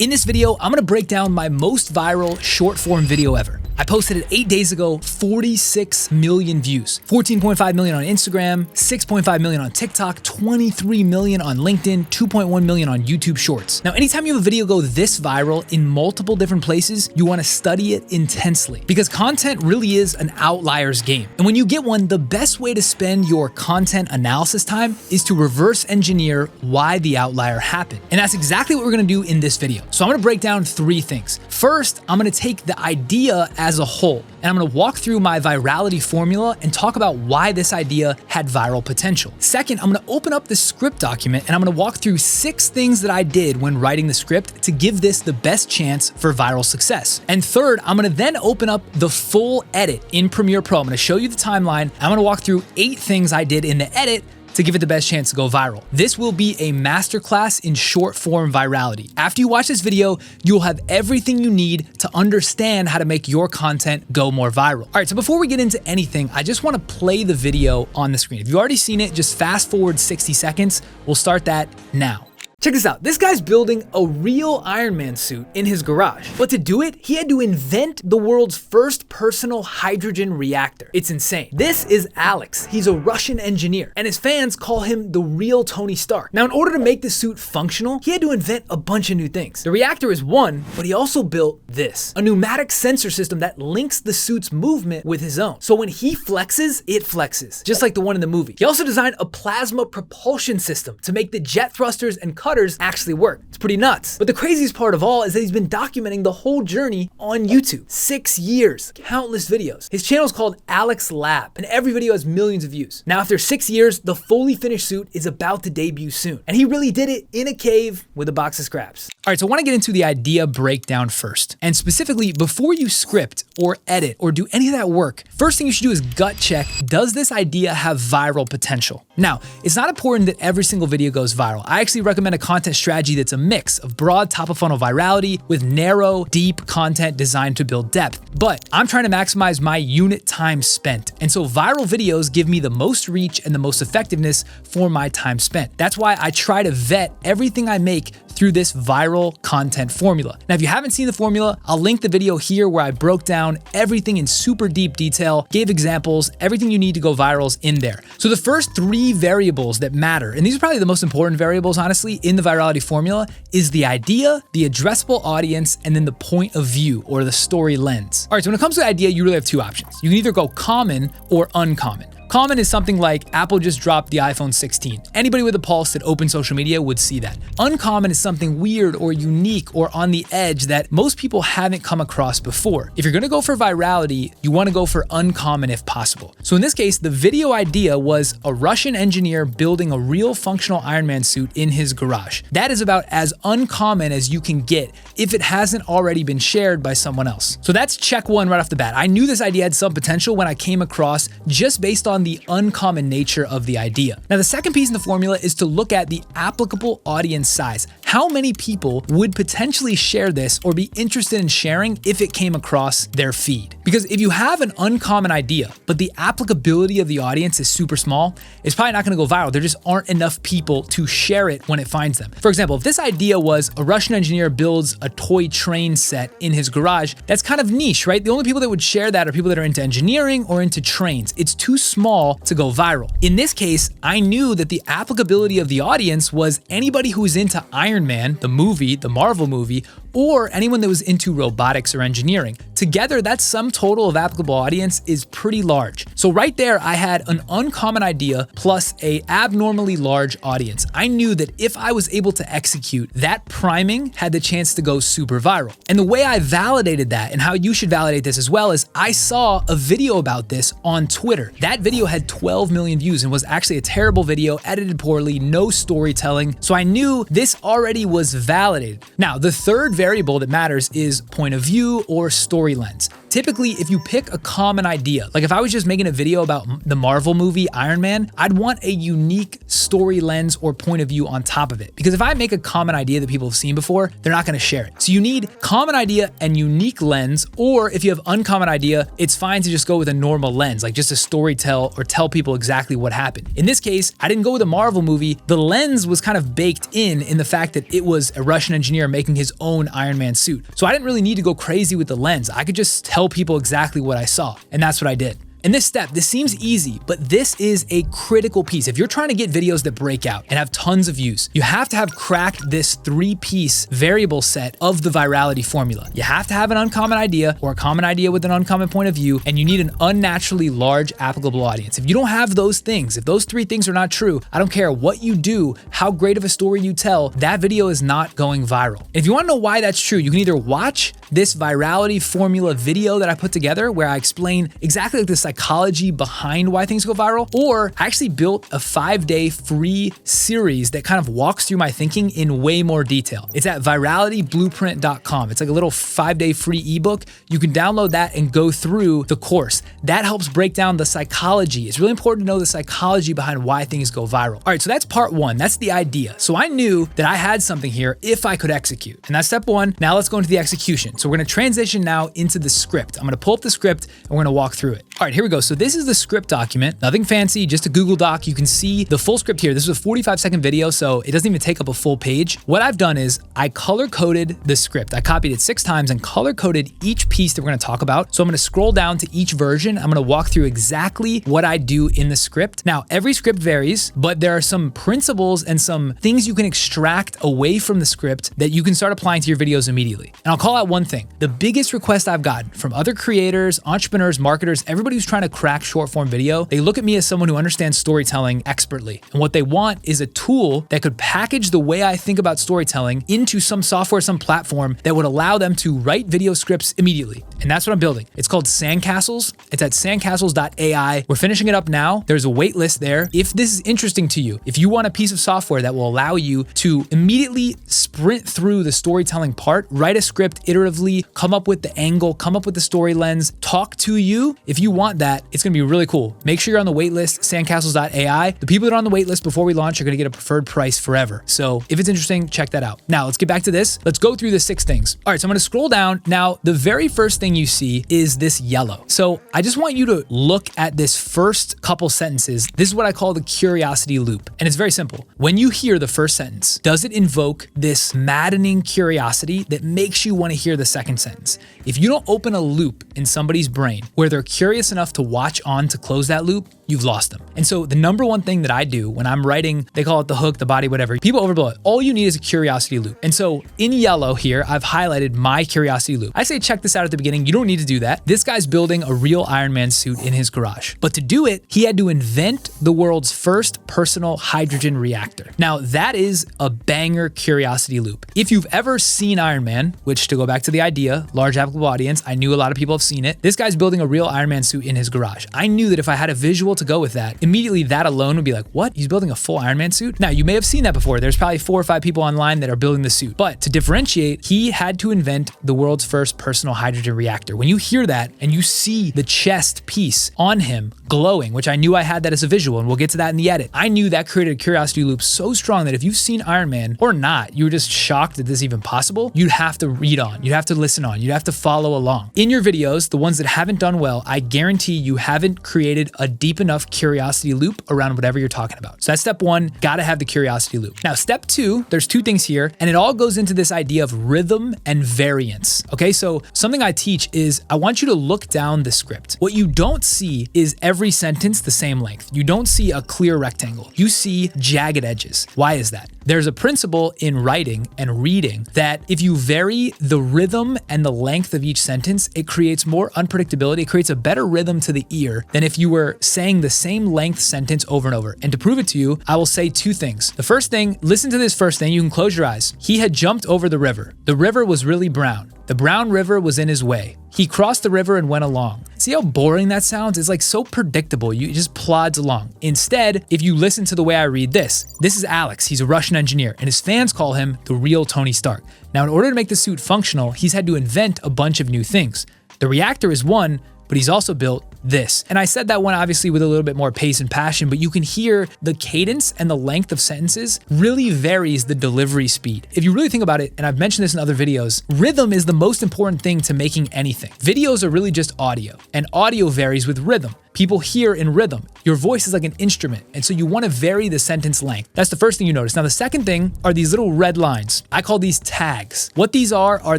In this video, I'm gonna break down my most viral short form video ever. I posted it 8 days ago, 46 million views, 14.5 million on Instagram, 6.5 million on TikTok, 23 million on LinkedIn, 2.1 million on YouTube Shorts. Now, anytime you have a video go this viral in multiple different places, you wanna study it intensely because content really is an outlier's game. And when you get one, the best way to spend your content analysis time is to reverse engineer why the outlier happened. And that's exactly what we're gonna do in this video. So I'm gonna break down 3 things. First, I'm gonna take the idea as a whole, and I'm gonna walk through my virality formula and talk about why this idea had viral potential. Second, I'm gonna open up the script document and I'm gonna walk through 6 things that I did when writing the script to give this the best chance for viral success. And third, I'm gonna then open up the full edit in Premiere Pro. I'm gonna show you the timeline. I'm gonna walk through 8 things I did in the edit to give it the best chance to go viral. This will be a masterclass in short form virality. After you watch this video, you'll have everything you need to understand how to make your content go more viral. All right, so before we get into anything, I just wanna play the video on the screen. If you've already seen it, just fast forward 60 seconds. We'll start that now. Check this out. This guy's building a real Iron Man suit in his garage. But to do it, he had to invent the world's first personal hydrogen reactor. It's insane. This is Alex. He's a Russian engineer, and his fans call him the real Tony Stark. Now, in order to make the suit functional, he had to invent a bunch of new things. The reactor is one, but he also built this, a pneumatic sensor system that links the suit's movement with his own. So when he flexes, it flexes, just like the one in the movie. He also designed a plasma propulsion system to make the jet thrusters and cutters actually work. It's pretty nuts. But the craziest part of all is that he's been documenting the whole journey on YouTube. 6 years, countless videos. His channel is called Alex Lab, and every video has millions of views. Now, after 6 years, the fully finished suit is about to debut soon. And he really did it in a cave with a box of scraps. All right, so I wanna get into the idea breakdown first. And specifically, before you script or edit or do any of that work, first thing you should do is gut check, does this idea have viral potential? Now, it's not important that every single video goes viral. I actually recommend a content strategy that's a mix of broad top of funnel virality with narrow, deep content designed to build depth. But I'm trying to maximize my unit time spent. And so viral videos give me the most reach and the most effectiveness for my time spent. That's why I try to vet everything I make through this viral content formula. Now, if you haven't seen the formula, I'll link the video here where I broke down everything in super deep detail, gave examples, everything you need to go viral's in there. So the first 3 variables that matter, and these are probably the most important variables, honestly, in the virality formula, is the idea, the addressable audience, and then the point of view or the story lens. All right, so when it comes to the idea, you really have 2 options. You can either go common or uncommon. Common is something like Apple just dropped the iPhone 16. Anybody with a pulse that opens social media would see that. Uncommon is something weird or unique or on the edge that most people haven't come across before. If you're gonna go for virality, you wanna go for uncommon if possible. So in this case, the video idea was a Russian engineer building a real functional Iron Man suit in his garage. That is about as uncommon as you can get if it hasn't already been shared by someone else. So that's check 1 right off the bat. I knew this idea had some potential when I came across just based on the uncommon nature of the idea. Now, the second piece in the formula is to look at the applicable audience size. How many people would potentially share this or be interested in sharing if it came across their feed? Because if you have an uncommon idea, but the applicability of the audience is super small, it's probably not gonna go viral. There just aren't enough people to share it when it finds them. For example, if this idea was a Russian engineer builds a toy train set in his garage, that's kind of niche, right? The only people that would share that are people that are into engineering or into trains. It's too small to go viral. In this case, I knew that the applicability of the audience was anybody who's into Iron Man, the movie, the Marvel movie, or anyone that was into robotics or engineering. Together, that sum total of applicable audience is pretty large. So right there, I had an uncommon idea plus a abnormally large audience. I knew that if I was able to execute, that priming had the chance to go super viral. And the way I validated that and how you should validate this as well is I saw a video about this on Twitter. That video had 12 million views and was actually a terrible video, edited poorly, no storytelling. So I knew this already was validated. Now, the third variable that matters is point of view or story lens. Typically, if you pick a common idea, like if I was just making a video about the Marvel movie Iron Man, I'd want a unique story lens or point of view on top of it. Because if I make a common idea that people have seen before, they're not gonna share it. So you need common idea and unique lens, or if you have uncommon idea, it's fine to just go with a normal lens, like just a story tell or tell people exactly what happened. In this case, I didn't go with a Marvel movie. The lens was kind of baked in the fact that it was a Russian engineer making his own Iron Man suit. So I didn't really need to go crazy with the lens. I could just tell people exactly what I saw, and that's what I did. In this step, this seems easy, but this is a critical piece. If you're trying to get videos that break out and have tons of views, you have to have cracked this 3-piece variable set of the virality formula. You have to have an uncommon idea or a common idea with an uncommon point of view, and you need an unnaturally large applicable audience. If you don't have those things, if those 3 things are not true, I don't care what you do, how great of a story you tell, that video is not going viral. If you wanna know why that's true, you can either watch this virality formula video that I put together where I explain exactly like the psychology behind why things go viral, or I actually built a 5-day free series that kind of walks through my thinking in way more detail. It's at viralityblueprint.com. It's like a little 5-day free ebook. You can download that and go through the course. That helps break down the psychology. It's really important to know the psychology behind why things go viral. All right, so that's part 1. That's the idea. So I knew that I had something here if I could execute. And that's step 1. Now let's go into the execution. So we're gonna transition now into the script. I'm gonna pull up the script and we're gonna walk through it. All right, here we go. So this is the script document, nothing fancy, just a Google Doc. You can see the full script here. This is a 45-second video, so it doesn't even take up a full page. What I've done is I color-coded the script. I copied it 6 times and color-coded each piece that we're gonna talk about. So I'm gonna scroll down to each version. I'm gonna walk through exactly what I do in the script. Now, every script varies, but there are some principles and some things you can extract away from the script that you can start applying to your videos immediately. And I'll call out one thing. The biggest request I've gotten from other creators, entrepreneurs, marketers, everybody who's trying to crack short form video, they look at me as someone who understands storytelling expertly. And what they want is a tool that could package the way I think about storytelling into some software, some platform that would allow them to write video scripts immediately. And that's what I'm building. It's called Sandcastles. It's at sandcastles.ai. We're finishing it up now. There's a wait list there. If this is interesting to you, if you want a piece of software that will allow you to immediately sprint through the storytelling part, write a script iteratively, come up with the angle, come up with the story lens, talk to you, if you want that, it's gonna be really cool. Make sure you're on the wait list, sandcastles.ai. The people that are on the wait list before we launch are gonna get a preferred price forever. So if it's interesting, check that out. Now let's get back to this. Let's go through the 6 things. All right, so I'm gonna scroll down. Now, the very first thing you see is this yellow. So I just want you to look at this first couple sentences. This is what I call the curiosity loop. And it's very simple. When you hear the first sentence, does it invoke this maddening curiosity that makes you wanna hear the second sentence? If you don't open a loop in somebody's brain where they're curious enough to watch on to close that loop, you've lost them. And so the number one thing that I do when I'm writing, they call it the hook, the body, whatever, people overblow it. All you need is a curiosity loop. And so in yellow here, I've highlighted my curiosity loop. I say check this out at the beginning. You don't need to do that. This guy's building a real Iron Man suit in his garage. But to do it, he had to invent the world's first personal hydrogen reactor. Now that is a banger curiosity loop. If you've ever seen Iron Man, which to go back to the idea, large applicable audience, I knew a lot of people have seen it. This guy's building a real Iron Man suit in his garage. I knew that if I had a visual to go with that, immediately that alone would be like, what? He's building a full Iron Man suit? Now, you may have seen that before. There's probably 4 or 5 people online that are building the suit. But to differentiate, he had to invent the world's first personal hydrogen reactor. When you hear that and you see the chest piece on him glowing, which I knew I had that as a visual, and we'll get to that in the edit, I knew that created a curiosity loop so strong that if you've seen Iron Man or not, you were just shocked that this is even possible, you'd have to read on, you'd have to listen on, you'd have to follow along. In your videos, the ones that haven't done well, I guarantee you haven't created a deep enough curiosity loop around whatever you're talking about. So that's step 1, gotta have the curiosity loop. Now, step 2, there's 2 things here, and it all goes into this idea of rhythm and variance. Okay, so something I teach is I want you to look down the script. What you don't see is every sentence the same length. You don't see a clear rectangle. You see jagged edges. Why is that? There's a principle in writing and reading that if you vary the rhythm and the length of each sentence, it creates more unpredictability. It creates a better rhythm to the ear than if you were saying the same length sentence over and over. And to prove it to you, I will say 2 things. The first thing, listen to this first thing. You can close your eyes. He had jumped over the river. The river was really brown. The brown river was in his way. He crossed the river and went along. See how boring that sounds? It's like so predictable. It just plods along. Instead, if you listen to the way I read this is Alex. He's a Russian engineer, and his fans call him the real Tony Stark. Now, in order to make the suit functional, he's had to invent a bunch of new things. The reactor is one, but he's also built this. And I said that one obviously with a little bit more pace and passion, but you can hear the cadence and the length of sentences really varies the delivery speed. If you really think about it, and I've mentioned this in other videos, rhythm is the most important thing to making anything. Videos are really just audio, and audio varies with rhythm. People hear in rhythm. Your voice is like an instrument, and so you want to vary the sentence length. That's the first thing you notice. Now, the second thing are these little red lines. I call these tags. What these are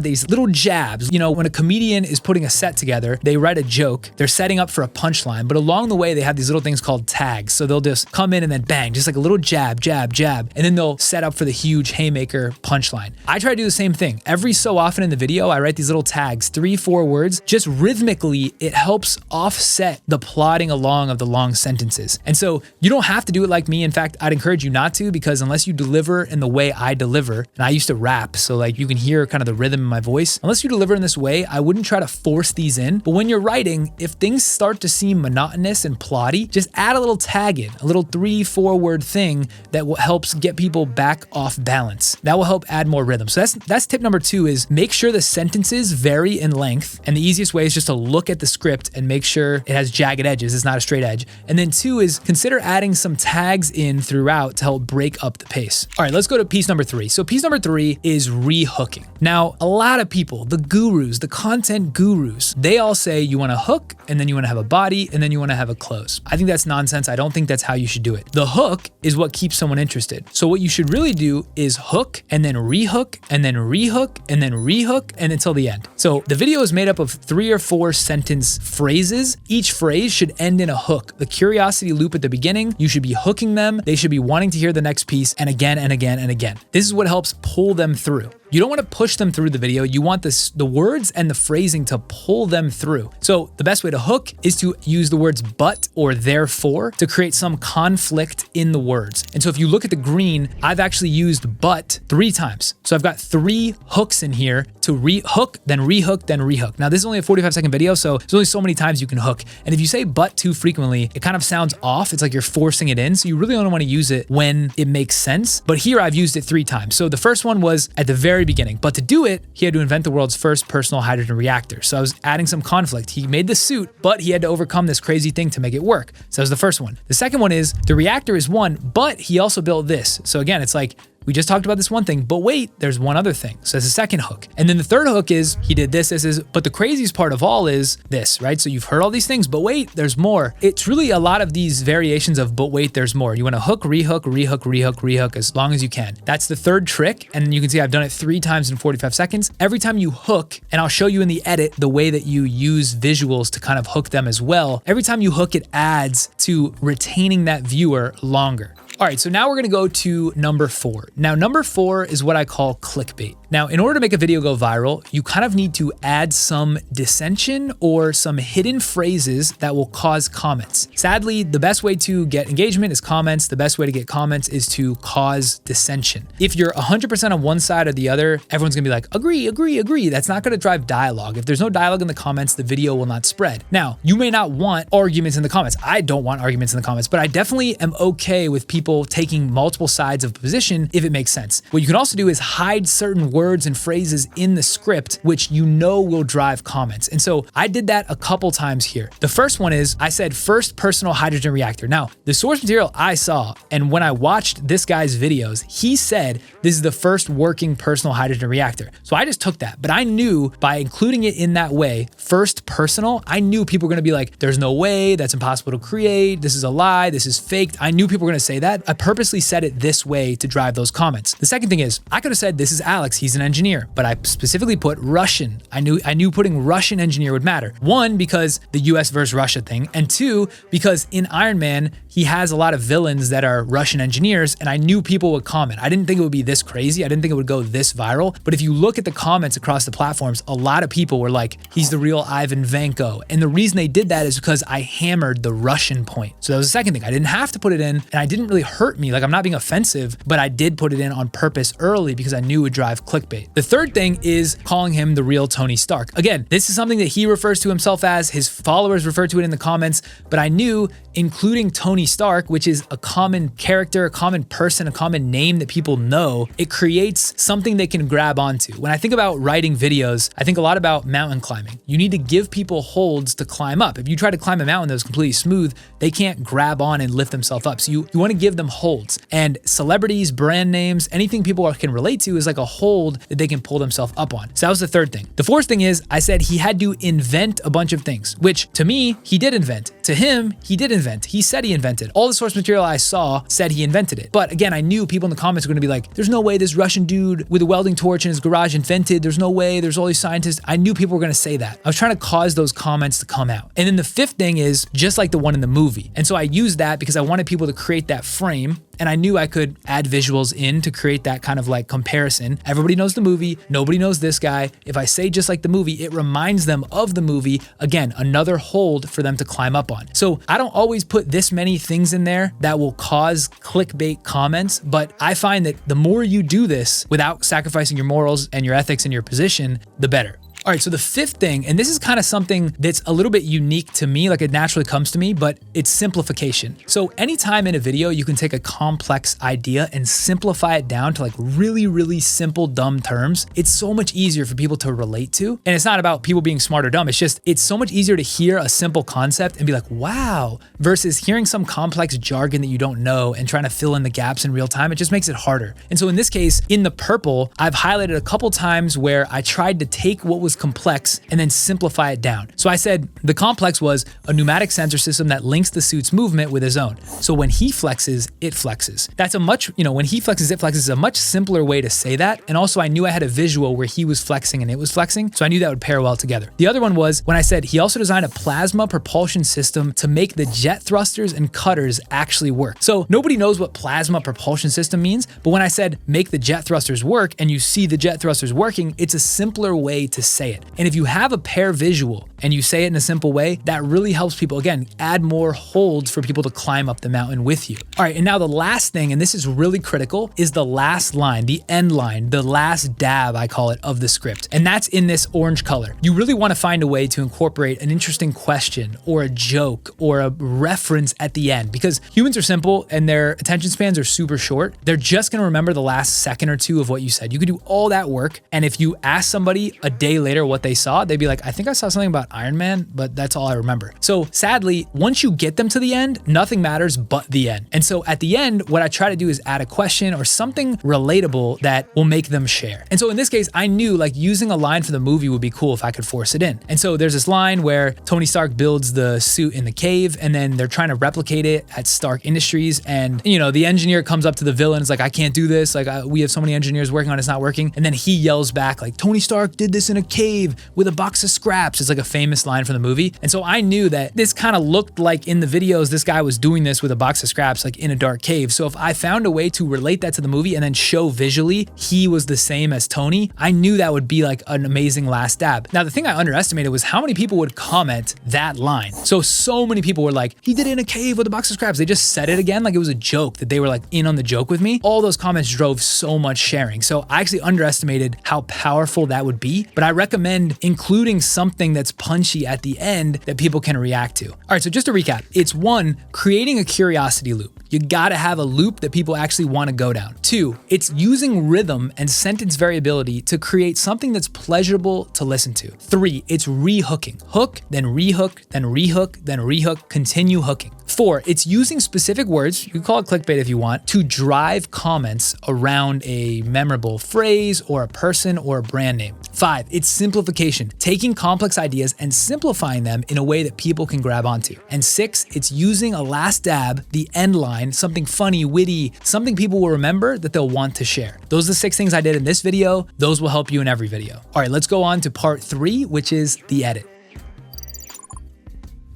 these little jabs. You know, when a comedian is putting a set together, they write a joke, they're setting up for a punchline, but along the way, they have these little things called tags. So they'll just come in and then bang, just like a little jab, jab, jab, and then they'll set up for the huge haymaker punchline. I try to do the same thing. Every so often in the video, I write these little tags, 3-4 words, just rhythmically, it helps offset the plodding along of the long sentences. And so you don't have to do it like me. In fact, I'd encourage you not to, because unless you deliver in the way I deliver, and I used to rap, so like you can hear kind of the rhythm in my voice, unless you deliver in this way, I wouldn't try to force these in. But when you're writing, if things start to seem monotonous and plotty, just add a little tag in, a little 3-4 word thing that helps get people back off balance. That will help add more rhythm. So that's tip number 2, is make sure the sentences vary in length. And the easiest way is just to look at the script and make sure it has jagged edges. It's not a straight edge. And then 2 is consider adding some tags in throughout to help break up the pace. All right, let's go to piece number 3. So piece number 3 is re-hooking. Now, a lot of people, the gurus, the content gurus, they all say you want to hook, and then you want to have a body, and then you want to have a close. I think that's nonsense. I don't think that's how you should do it. The hook is what keeps someone interested. So what you should really do is hook, and then re-hook, and then re-hook, and then re-hook, and until the end. So the video is made up of 3 or 4 sentence phrases. Each phrase should end in a hook. The curiosity loop at the beginning, you should be hooking them. They should be wanting to hear the next piece, and again and again and again. This is what helps pull them through. You don't want to push them through the video. You want the words and the phrasing to pull them through. So the best way to hook is to use the words but or therefore to create some conflict in the words. And so if you look at the green, I've actually used but 3 times. So I've got 3 hooks in here to re-hook, then re-hook, then re-hook. Now this is only a 45-second video, so there's only so many times you can hook. And if you say but too frequently, it kind of sounds off. It's like you're forcing it in. So you really only want to use it when it makes sense. But here I've used it 3 times. So the first one was at the very beginning, but to do it, he had to invent the world's first personal hydrogen reactor. So I was adding some conflict. He made the suit, but he had to overcome this crazy thing to make it work. So that was the first one. The second one is the reactor is one, but he also built this. So again, it's like, we just talked about this one thing, but wait, there's one other thing. So that's the second hook. And then the third hook is he did this, but the craziest part of all is this, right? So you've heard all these things, but wait, there's more. It's really a lot of these variations of, but wait, there's more. You want to hook, rehook, rehook, rehook, rehook as long as you can. That's the third trick. And you can see I've done it 3 times in 45 seconds. Every time you hook, and I'll show you in the edit the way that you use visuals to kind of hook them as well. Every time you hook, it adds to retaining that viewer longer. All right, so now we're gonna go to number 4. Now, number 4 is what I call clickbait. Now, in order to make a video go viral, you kind of need to add some dissension or some hidden phrases that will cause comments. Sadly, the best way to get engagement is comments. The best way to get comments is to cause dissension. If you're 100% on one side or the other, everyone's gonna be like, agree, agree, agree. That's not gonna drive dialogue. If there's no dialogue in the comments, the video will not spread. Now, you may not want arguments in the comments. I don't want arguments in the comments, but I definitely am okay with people taking multiple sides of a position if it makes sense. What you can also do is hide certain words and phrases in the script, which you know will drive comments. And so I did that a couple times here. The first one is I said first personal hydrogen reactor. Now, the source material I saw, and when I watched this guy's videos, he said this is the first working personal hydrogen reactor. So I just took that, but I knew by including it in that way, first personal, I knew people were gonna be like, there's no way, that's impossible to create, this is a lie, this is faked. I knew people were gonna say that. I purposely said it this way to drive those comments. The second thing is, I could have said, this is Alex, he's an engineer, but I specifically put Russian. I knew putting Russian engineer would matter. 1, because the US versus Russia thing, and 2, because in Iron Man, he has a lot of villains that are Russian engineers, and I knew people would comment. I didn't think it would be this crazy. I didn't think it would go this viral, but if you look at the comments across the platforms, a lot of people were like, he's the real Ivan Vanko. And the reason they did that is because I hammered the Russian point. So that was the second thing. I didn't have to put it in, and I didn't really hurt me. Like, I'm not being offensive, but I did put it in on purpose early because I knew it would drive clickbait. The third thing is calling him the real Tony Stark. Again, this is something that he refers to himself as, his followers refer to it in the comments, but I knew including Tony Stark, which is a common character, a common person, a common name that people know, it creates something they can grab onto. When I think about writing videos, I think a lot about mountain climbing. You need to give people holds to climb up. If you try to climb a mountain that was completely smooth, they can't grab on and lift themselves up. So you want to give them holds. And celebrities, brand names, anything people can relate to is like a hold that they can pull themselves up on. So that was the third thing. The fourth thing is I said he had to invent a bunch of things, which to me, he did invent. To him, he did invent. He said he invented. All the source material I saw said he invented it. But again, I knew people in the comments were going to be like, there's no way this Russian dude with a welding torch in his garage invented. There's no way. There's all these scientists. I knew people were going to say that. I was trying to cause those comments to come out. And then the fifth thing is just like the one in the movie. And so I used that because I wanted people to create that frame. And I knew I could add visuals in to create that kind of like comparison. Everybody knows the movie. Nobody knows this guy. If I say just like the movie, it reminds them of the movie. Again, another hold for them to climb up on. So I don't always put this many things in there that will cause clickbait comments, but I find that the more you do this without sacrificing your morals and your ethics and your position, the better. All right, so the fifth thing, and this is kind of something that's a little bit unique to me, like it naturally comes to me, but it's simplification. So anytime in a video, you can take a complex idea and simplify it down to like really, really simple, dumb terms. It's so much easier for people to relate to. And it's not about people being smart or dumb. It's just, it's so much easier to hear a simple concept and be like, wow, versus hearing some complex jargon that you don't know and trying to fill in the gaps in real time. It just makes it harder. And so in this case, in the purple, I've highlighted a couple times where I tried to take what was complex and then simplify it down. So I said the complex was a pneumatic sensor system that links the suit's movement with his own. So when he flexes, it flexes. That's a much, when he flexes, it flexes is a much simpler way to say that. And also I knew I had a visual where he was flexing and it was flexing. So I knew that would pair well together. The other one was when I said he also designed a plasma propulsion system to make the jet thrusters and cutters actually work. So nobody knows what plasma propulsion system means, but when I said make the jet thrusters work and you see the jet thrusters working, it's a simpler way to say it. And if you have a pair visual and you say it in a simple way, that really helps people, again, add more holds for people to climb up the mountain with you. All right, and now the last thing, and this is really critical, is the last line, the end line, the last dab, I call it, of the script. And that's in this orange color. You really want to find a way to incorporate an interesting question or a joke or a reference at the end, because humans are simple and their attention spans are super short. They're just going to remember the last second or two of what you said. You could do all that work, and if you ask somebody a day later what they saw, they'd be like, I think I saw something about Iron Man, but that's all I remember. So sadly, once you get them to the end, nothing matters but the end. And so at the end, what I try to do is add a question or something relatable that will make them share. And so in this case, I knew like using a line from the movie would be cool if I could force it in. And so there's this line where Tony Stark builds the suit in the cave and then they're trying to replicate it at Stark Industries. And the engineer comes up to the villain, is like, I can't do this. Like we have so many engineers working on it, it's not working. And then he yells back like, Tony Stark did this in a cave with a box of scraps. It's like a famous line from the movie. And so I knew that this kind of looked like in the videos, this guy was doing this with a box of scraps, like in a dark cave. So if I found a way to relate that to the movie and then show visually he was the same as Tony, I knew that would be like an amazing last dab. Now, the thing I underestimated was how many people would comment that line. So many people were like, he did it in a cave with a box of scraps. They just said it again like it was a joke, that they were like in on the joke with me. All those comments drove so much sharing. So I actually underestimated how powerful that would be, but I recommend including something that's punchy at the end that people can react to. All right, so just to recap, it's 1, creating a curiosity loop. You gotta have a loop that people actually wanna go down. 2, it's using rhythm and sentence variability to create something that's pleasurable to listen to. 3, it's re-hooking. Hook, then re-hook, then re-hook, then re-hook, continue hooking. 4, it's using specific words, you can call it clickbait if you want, to drive comments around a memorable phrase or a person or a brand name. 5, it's simplification, taking complex ideas and simplifying them in a way that people can grab onto. And 6, it's using a last dab, the end line, something funny, witty, something people will remember that they'll want to share. Those are the 6 things I did in this video. Those will help you in every video. All right, let's go on to part 3, which is the edit.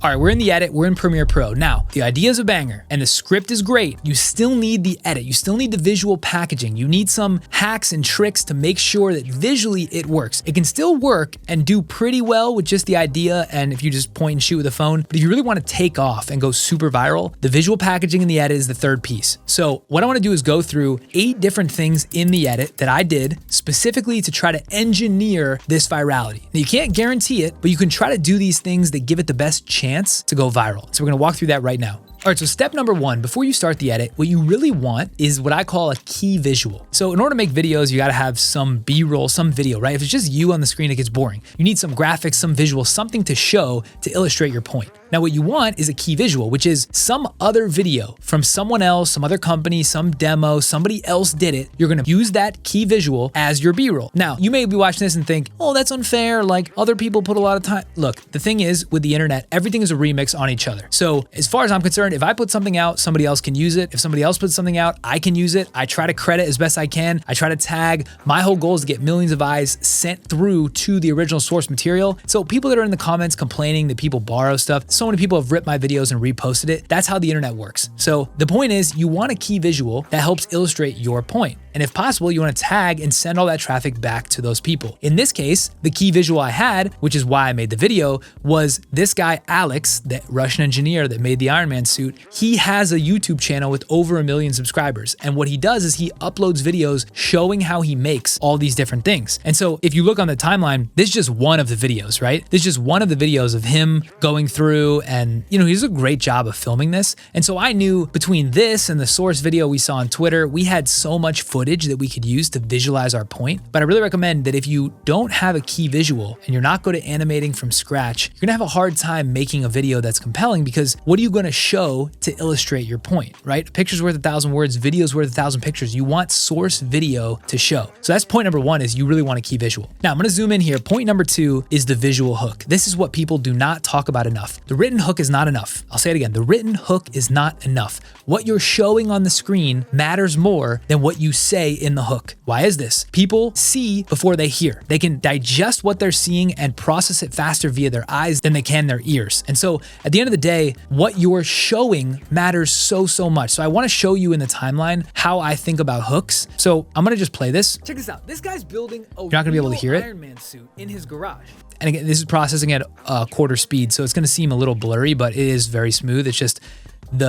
All right, we're in the edit, we're in Premiere Pro. Now, the idea is a banger and the script is great. You still need the edit. You still need the visual packaging. You need some hacks and tricks to make sure that visually it works. It can still work and do pretty well with just the idea and if you just point and shoot with a phone. But if you really want to take off and go super viral, the visual packaging in the edit is the third piece. So what I want to do is go through 8 different things in the edit that I did specifically to try to engineer this virality. Now, you can't guarantee it, but you can try to do these things that give it the best chance to go viral. So we're gonna walk through that right now. All right, so step number 1, before you start the edit, what you really want is what I call a key visual. So in order to make videos, you gotta have some B-roll, some video, right? If it's just you on the screen, it gets boring. You need some graphics, some visual, something to show to illustrate your point. Now, what you want is a key visual, which is some other video from someone else, some other company, some demo, somebody else did it. You're gonna use that key visual as your B-roll. Now, you may be watching this and think, oh, that's unfair. Like other people put a lot of time. Look, the thing is with the internet, everything is a remix on each other. So as far as I'm concerned, if I put something out, somebody else can use it. If somebody else puts something out, I can use it. I try to credit as best I can. I try to tag. My whole goal is to get millions of eyes sent through to the original source material. So people that are in the comments complaining that people borrow stuff, so many people have ripped my videos and reposted it. That's how the internet works. So the point is you want a key visual that helps illustrate your point. And if possible, you want to tag and send all that traffic back to those people. In this case, the key visual I had, which is why I made the video, was this guy, Alex, that Russian engineer that made the Iron Man suit. He has a YouTube channel with over 1 million subscribers. And what he does is he uploads videos showing how he makes all these different things. And so if you look on the timeline, this is just one of the videos, right? This is just one of the videos of him going through and, you know, he does a great job of filming this. And so I knew between this and the source video we saw on Twitter, we had so much footage that we could use to visualize our point. But I really recommend that if you don't have a key visual and you're not good at animating from scratch, you're gonna have a hard time making a video that's compelling because what are you gonna show to illustrate your point, right? A picture's worth 1,000 words, video's worth 1,000 pictures. You want source video to show. So that's point number 1 is you really want a key visual. Now I'm gonna zoom in here. Point number 2 is the visual hook. This is what people do not talk about enough. The written hook is not enough. I'll say it again. The written hook is not enough. What you're showing on the screen matters more than what you say in the hook. Why is this? People see before they hear. They can digest what they're seeing and process it faster via their eyes than they can their ears. And so at the end of the day, what you're showing matters so much. So I want to show you in the timeline how I think about hooks. So I'm going to just play this. Check this out. This guy's building a You're not going to be able to hear it. Iron Man suit in his garage. And again, this is processing at quarter speed, so it's going to seem a little blurry, but it is very smooth. It's just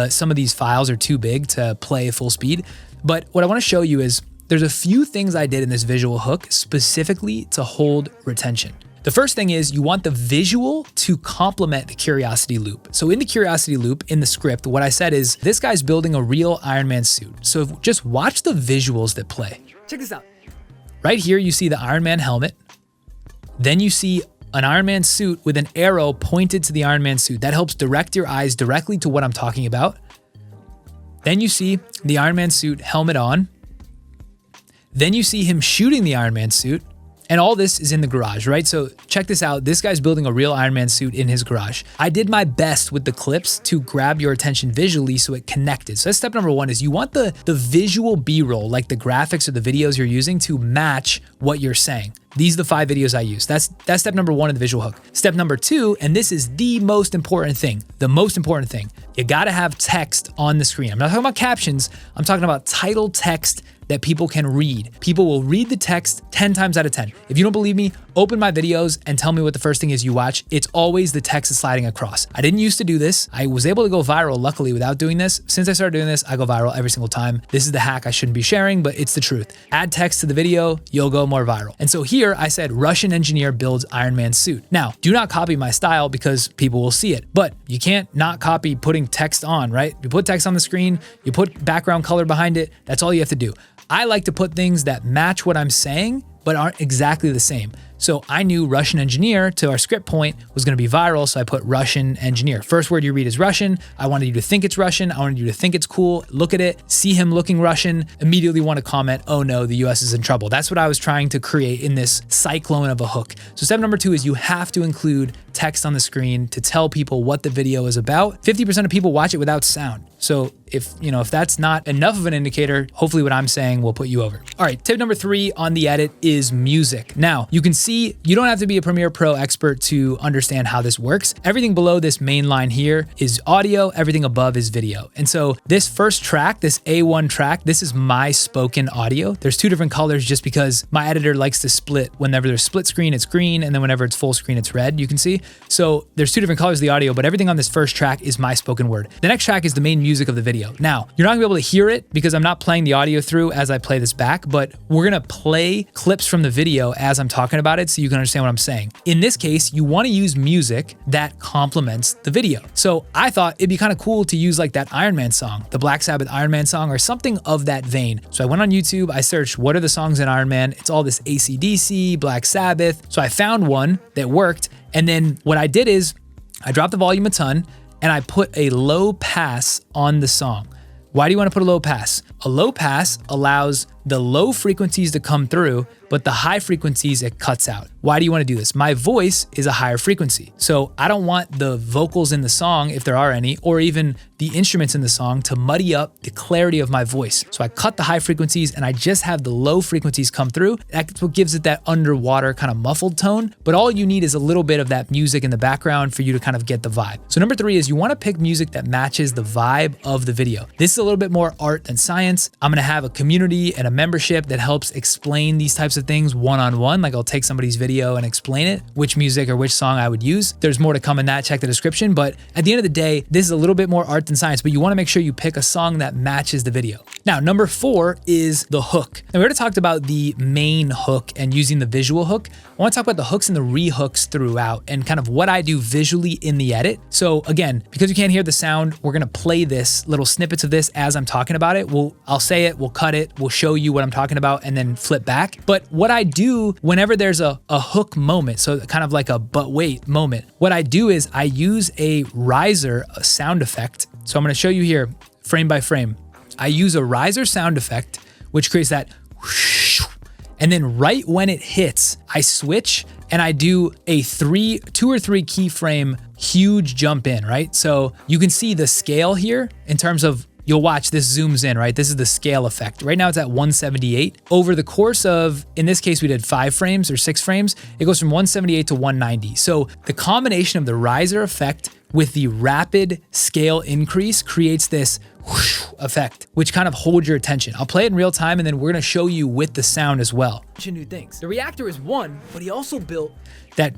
some of these files are too big to play full speed. But what I want to show you is there's a few things I did in this visual hook specifically to hold retention. The first thing is you want the visual to complement the curiosity loop. So in the curiosity loop, in the script, what I said is this guy's building a real Iron Man suit. So just watch the visuals that play. Check this out. Right here, you see the Iron Man helmet. Then you see an Iron Man suit with an arrow pointed to the Iron Man suit. That helps direct your eyes directly to what I'm talking about. Then you see the Iron Man suit helmet on. Then you see him shooting the Iron Man suit. And all this is in the garage, right? So check this out. This guy's building a real Iron Man suit in his garage. I did my best with the clips to grab your attention visually so it connected. So that's step number 1 is you want the visual B-roll, like the graphics or the videos you're using to match what you're saying. These are the 5 videos I use. That's step number 1 of the visual hook. Step number 2, and this is the most important thing, you gotta have text on the screen. I'm not talking about captions, I'm talking about title text that people can read. People will read the text 10 times out of 10. If you don't believe me, open my videos and tell me what the first thing is you watch. It's always the text is sliding across. I didn't used to do this. I was able to go viral, luckily, without doing this. Since I started doing this, I go viral every single time. This is the hack I shouldn't be sharing, but it's the truth. Add text to the video, you'll go more viral. And so here I said, Russian engineer builds Iron Man suit. Now, do not copy my style because people will see it, but you can't not copy putting text on, right? You put text on the screen, you put background color behind it. That's all you have to do. I like to put things that match what I'm saying, but aren't exactly the same. So I knew Russian engineer to our script point was going to be viral. So I put Russian engineer. First word you read is Russian. I wanted you to think it's Russian. I wanted you to think it's cool. Look at it, see him looking Russian, immediately want to comment, oh no, the US is in trouble. That's what I was trying to create in this cyclone of a hook. So step number 2 is you have to include text on the screen to tell people what the video is about. 50% of people watch it without sound. So if that's not enough of an indicator, hopefully what I'm saying will put you over. All right, tip number 3 on the edit is music. Now, you can see you don't have to be a Premiere Pro expert to understand how this works. Everything below this main line here is audio, everything above is video. And so this first track, this A1 track, this is my spoken audio. There's 2 different colors just because my editor likes to split. Whenever there's split screen, it's green, and then whenever it's full screen, it's red, you can see. So there's 2 different colors of the audio, but everything on this first track is my spoken word. The next track is the main music of the video. Now, you're not gonna be able to hear it because I'm not playing the audio through as I play this back, but we're gonna play clips from the video as I'm talking about it so you can understand what I'm saying. In this case, you wanna use music that complements the video. So I thought it'd be kind of cool to use like that Iron Man song, the Black Sabbath Iron Man song or something of that vein. So I went on YouTube, I searched what are the songs in Iron Man? It's all this AC/DC, Black Sabbath. So I found one that worked. And then what I did is I dropped the volume a ton and I put a low pass on the song. Why do you want to put a low pass? A low pass allows the low frequencies to come through, but the high frequencies it cuts out. Why do you want to do this? My voice is a higher frequency. So I don't want the vocals in the song, if there are any, or even the instruments in the song to muddy up the clarity of my voice. So I cut the high frequencies and I just have the low frequencies come through. That's what gives it that underwater kind of muffled tone. But all you need is a little bit of that music in the background for you to kind of get the vibe. So number 3 is you want to pick music that matches the vibe of the video. This is a little bit more art than science. I'm going to have a community and a membership that helps explain these types of things one-on-one. Like I'll take somebody's video and explain it, which music or which song I would use. There's more to come in that, check the description. But at the end of the day, this is a little bit more art than science, but you want to make sure you pick a song that matches the video. Now, number 4 is the hook. Now we already talked about the main hook and using the visual hook. I want to talk about the hooks and the re-hooks throughout and kind of what I do visually in the edit. So again, because you can't hear the sound, we're going to play this little snippets of this as I'm talking about it. I'll say it, we'll cut it, we'll show you what I'm talking about and then flip back. But what I do whenever there's a hook moment, so kind of like a but wait moment, what I do is I use a riser sound effect. So I'm going to show you here frame by frame. I use a riser sound effect, which creates that whoosh, and then right when it hits, I switch and I do a 2 or 3 keyframe huge jump in, right? So you can see the scale here in terms of, you'll watch this zooms in, right? This is the scale effect. Right now it's at 178. Over the course of, in this case, we did 5 frames or 6 frames. It goes from 178 to 190. So the combination of the riser effect with the rapid scale increase creates this whoosh effect, which kind of holds your attention. I'll play it in real time and then we're gonna show you with the sound as well. New things. The reactor is one, but he also built that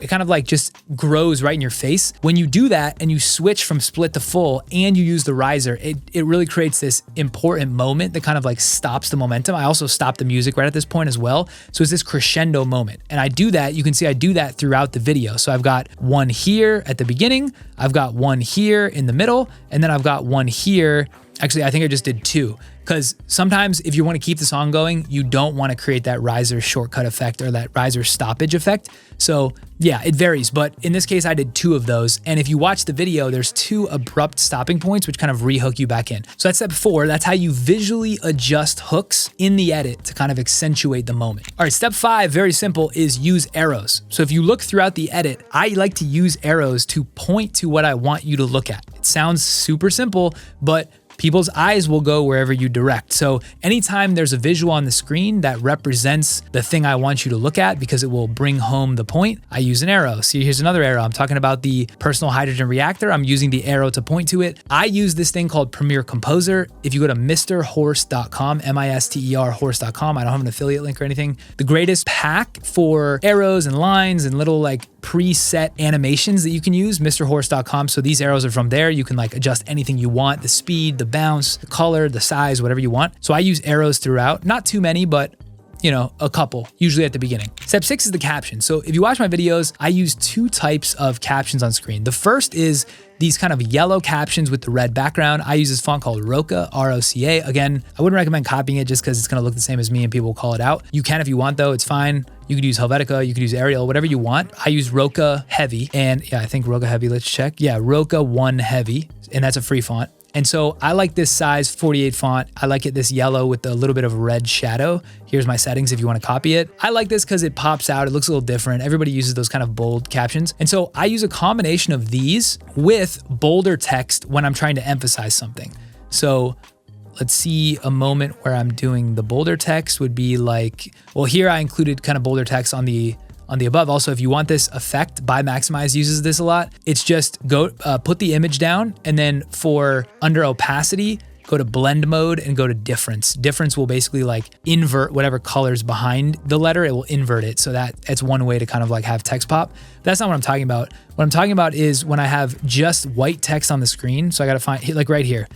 it kind of like just grows right in your face. When you do that and you switch from split to full and you use the riser, it really creates this important moment that kind of like stops the momentum. I also stop the music right at this point as well. So it's this crescendo moment. And I do that, you can see I do that throughout the video. So I've got one here at the beginning, I've got one here in the middle, and then I've got one here. Actually, I think I just did 2. Because sometimes if you want to keep the song going, you don't want to create that riser shortcut effect or that riser stoppage effect. So yeah, it varies. But in this case, I did 2 of those. And if you watch the video, there's 2 abrupt stopping points, which kind of re-hook you back in. So that's step 4. That's how you visually adjust hooks in the edit to kind of accentuate the moment. All right, step 5, very simple, is use arrows. So if you look throughout the edit, I like to use arrows to point to what I want you to look at. It sounds super simple, but people's eyes will go wherever you direct. So anytime there's a visual on the screen that represents the thing I want you to look at because it will bring home the point, I use an arrow. See, here's another arrow. I'm talking about the personal hydrogen reactor. I'm using the arrow to point to it. I use this thing called Premiere Composer. If you go to mrhorse.com, M-I-S-T-E-R horse.com, I don't have an affiliate link or anything. The greatest pack for arrows and lines and little like preset animations that you can use, mrhorse.com. So these arrows are from there. You can like adjust anything you want, the speed, the bounce, the color, the size, whatever you want. So I use arrows throughout, not too many, but you know, a couple, usually at the beginning. Step 6 is the caption. So if you watch my videos, I use 2 types of captions on screen. The first is these kind of yellow captions with the red background. I use this font called Roca, R-O-C-A. Again, I wouldn't recommend copying it just because it's gonna look the same as me and people will call it out. You can if you want though, it's fine. You could use Helvetica, you could use Arial, whatever you want. I use Roca Heavy, and yeah, I think Roca Heavy, let's check. Yeah, Roca 1 Heavy, and that's a free font. And so I like this size 48 font. I like it this yellow with a little bit of red shadow. Here's my settings if you want to copy it. I like this because it pops out. It looks a little different. Everybody uses those kind of bold captions. And so I use a combination of these with bolder text when I'm trying to emphasize something. So let's see a moment where I'm doing the bolder text would be like, well, here I included kind of bolder text on the above. Also, if you want this effect, by Maximize uses this a lot. It's just go put the image down, and then for under opacity, go to blend mode and go to difference. Difference will basically like invert whatever color's behind the letter, it will invert it. So that's one way to kind of like have text pop. That's not what I'm talking about. What I'm talking about is when I have just white text on the screen. So I gotta find, like right here.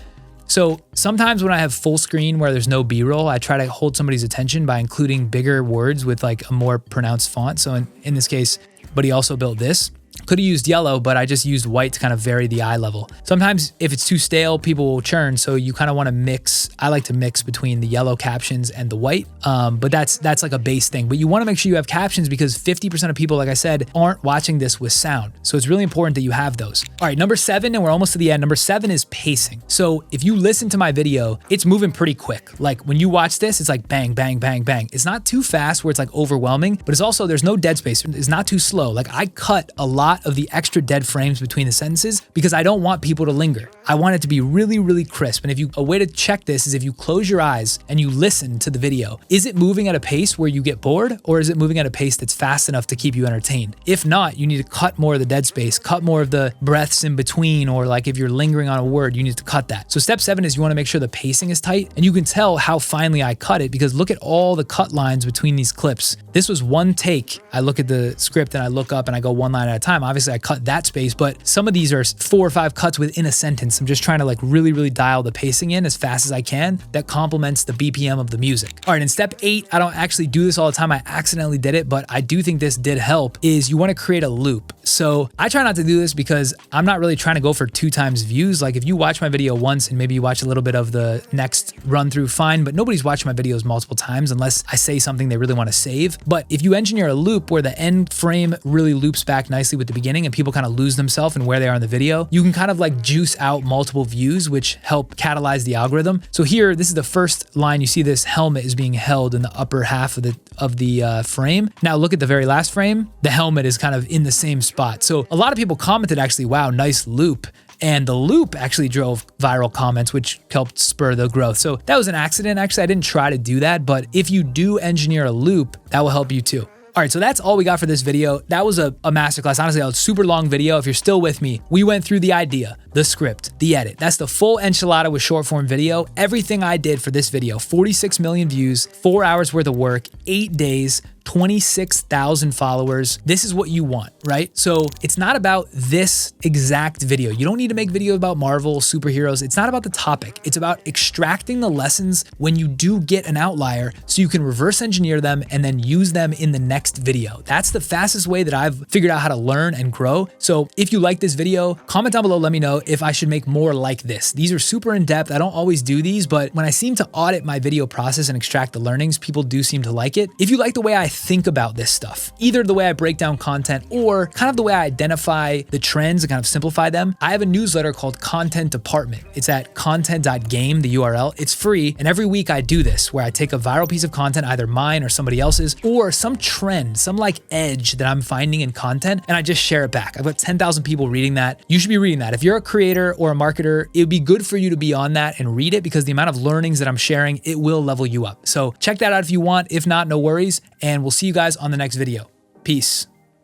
So sometimes when I have full screen where there's no B-roll, I try to hold somebody's attention by including bigger words with like a more pronounced font. So in this case, but he also built this. Could have used yellow, but I just used white to kind of vary the eye level. Sometimes if it's too stale, people will churn. So you kind of want to mix. I like to mix between the yellow captions and the white. But that's like a base thing. But you want to make sure you have captions because 50% of people, like I said, aren't watching this with sound. So it's really important that you have those. All right, number 7, and we're almost to the end. Number 7 is pacing. So if you listen to my video, it's moving pretty quick. Like when you watch this, it's like bang, bang, bang, bang. It's not too fast where it's like overwhelming, but it's also, there's no dead space. It's not too slow. Like I cut a lot of the extra dead frames between the sentences because I don't want people to linger. I want it to be really, really crisp. And a way to check this is if you close your eyes and you listen to the video, is it moving at a pace where you get bored, or is it moving at a pace that's fast enough to keep you entertained? If not, you need to cut more of the dead space, cut more of the breaths in between, or like if you're lingering on a word, you need to cut that. So step 7 is you want to make sure the pacing is tight, and you can tell how finely I cut it because look at all the cut lines between these clips. This was one take. I look at the script and I look up and I go one line at a time. Obviously I cut that space, but some of these are 4 or 5 cuts within a sentence. I'm just trying to like really, really dial the pacing in as fast as I can. That complements the BPM of the music. All right, in step 8, I don't actually do this all the time. I accidentally did it, but I do think this did help, is you want to create a loop. So I try not to do this because I'm not really trying to go for 2 times views. Like if you watch my video once and maybe you watch a little bit of the next run through, fine, but nobody's watching my videos multiple times unless I say something they really want to save. But if you engineer a loop where the end frame really loops back nicely with the beginning and people kind of lose themselves and where they are in the video, you can kind of like juice out multiple views, which help catalyze the algorithm. So here, this is the first line. You see this helmet is being held in the upper half of the frame. Now look at the very last frame. The helmet is kind of in the same spot. So a lot of people commented actually, wow, nice loop. And the loop actually drove viral comments, which helped spur the growth. So that was an accident. Actually, I didn't try to do that, but if you do engineer a loop, that will help you too. All right, so that's all we got for this video. That was a masterclass. Honestly, that was a super long video. If you're still with me, we went through the idea, the script, the edit. That's the full enchilada with short form video. Everything I did for this video, 46 million views, 4 hours worth of work, 8 days, 26,000 followers. This is what you want, right? So it's not about this exact video. You don't need to make videos about Marvel, superheroes. It's not about the topic. It's about extracting the lessons when you do get an outlier so you can reverse engineer them and then use them in the next video. That's the fastest way that I've figured out how to learn and grow. So if you like this video, comment down below, let me know if I should make more like this. These are super in depth. I don't always do these, but when I seem to audit my video process and extract the learnings, people do seem to like it. If you like the way I think about this stuff, either the way I break down content or kind of the way I identify the trends and kind of simplify them, I have a newsletter called Content Department. It's at content.game, the URL. It's free. And every week I do this where I take a viral piece of content, either mine or somebody else's, or some trend, some like edge that I'm finding in content, and I just share it back. I've got 10,000 people reading that. You should be reading that. If you're a creator or a marketer, it would be good for you to be on that and read it because the amount of learnings that I'm sharing, it will level you up. So check that out if you want. If not, no worries. And we'll see you guys on the next video. Peace.